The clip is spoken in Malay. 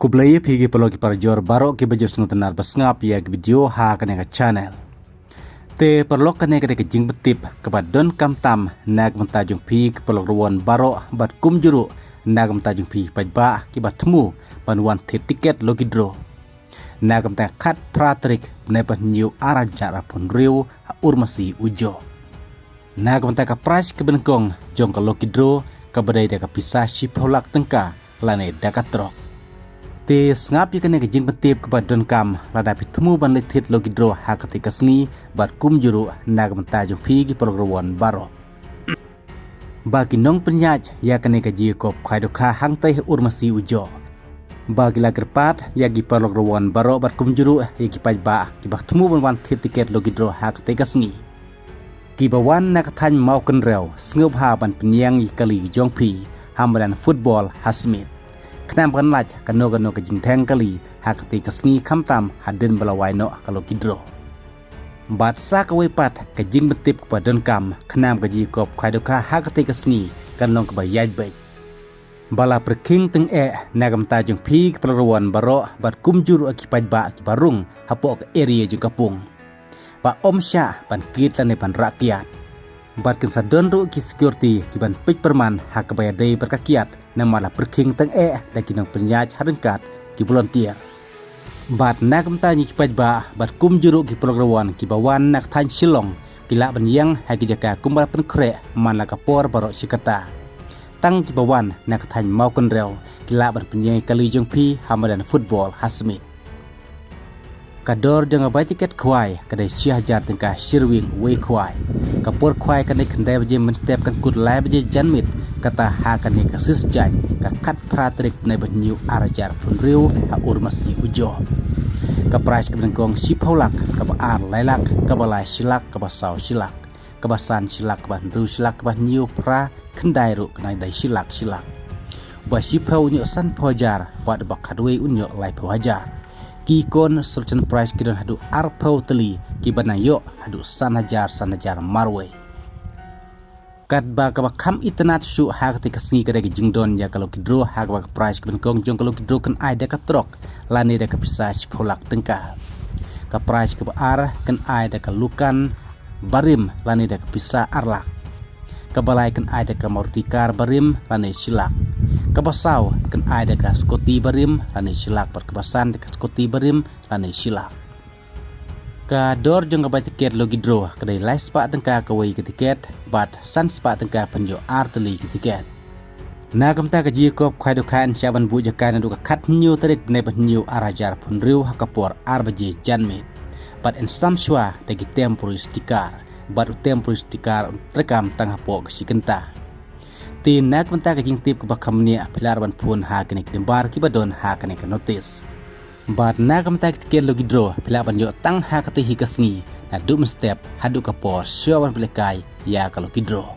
Kublai pigi pelogi parjor barok ki bajur sung tenar basngap ya video ha kane ka channel. Te perlok kane ka jing betip kebat don kam tam nag mentajung pig pelok ruan barok bat kum juru nag mentajung pig pajba ki bat temu panuan te tiket logi draw. Nag mentaj kat pratrik nepat new arajar pun riu urmasi ujo. Nag mentaj ka price ke benengkong jong ka logi draw ka badai da ka pisah shipolak tengka lane dakatrok. Te ngap yakane ke jing betip kebat don kam lada pitemu ban letit logi draw ha ketika sengi bat kum juru nag mentajung pigi program baro. Bagi nong penyaj yakane ke jikop khaidoka hang teh urmasi ujo. Bagi lager pat yagi program baro bat kum juru yagi pajba ki batemu ban tiket logi draw ha ketika sengi. Ki bawan nak than mau ken rew sngeup ha ban penyang kali jong pi hamdan football hasmit. Kenam kan laj kano ke jing teng kali hak ketika sengi kamtam hadin belawai no kalau kidro. Bat sa ke wepat ke jing betip kepada don kam kenam ke jikop khaidoka hak ketika sengi kan long ke bayaj baik. Bala perking teng nagam tajung pi ke pelaruan baro bat kum juru akipaj ba akibarung hapok ke area jung kapung. Ba om syah ban kita ne ban rakyat. Bat kensa donru ki security ki ban pik perman hak kebayadai berkakiat na malah perking teng lagi nang penyaj harengkat ki volunteer. Bat nak mtani ki pajba bat kum juru ki program ki bawan nak than silong ki la ban yang hagi jaka kumbal pen kre man la kapor baro sikata. Tang ki bawan nak than mau kon rew ki la ban penyai kali jong pi hamadan football hasmit. Kador jangan bayar tiket kuai kedai Syahjar tengkah Sirwing we kuai. Kapur kuai kadai kendai baje menstep kan kut lai baje janmit kata ha kadai kasis jan ka kat pratrik na banyu arajar pun riu ha urmasi ujo. Ka price ke benengkong sipholak ka baar lailak ka balai silak ka basau silak ka basan silak ka ban riu silak ka ban new pra kendai ru kenai dai silak. Ba siphau nyo san pojar pad bak kadwe unyo lai pojar. Ki kon sultan price kidon hadu arpau teli ki banayo hadu sanajar marwe. Kat ba ka kam itnat su ha ketika sengi kada jingdon ya kalau kidro ha ka price kidon kong jong kalau kidro kan ai da ka trok lani da ka pisah polak tengka. Ka price ka ar kan ai da ka lukan barim lani da ka pisah arlak. Ka balai kan ai da ka mortikar barim lani silak. Kabasau kan ada ka skoti barim lani silak perkebasan dekat skoti barim lani silak. Ka dor jong ka tiket logi draw kedai lai spa tengka kawai ke tiket bat san spa tengka penjo arteli ke tiket. Na kamta ka jikop khaidokan syaban bu jakan du ka khat new tarik ne ban new arajar pun riu hakapor arbaje janmit. Bat en samswa dagi temporary sticker bat temporary sticker trekam tang hapok sikenta. Tin nak menta ka jing tip ka bakam ni pilar ban pun ha kene kembar ki badon ha kene ka notice. Bat nak menta ka tiket logi draw pilar ban yo tang ha ka tehi ka sengi na dum step hadu ka por syawan pelekai ya kalau ki draw.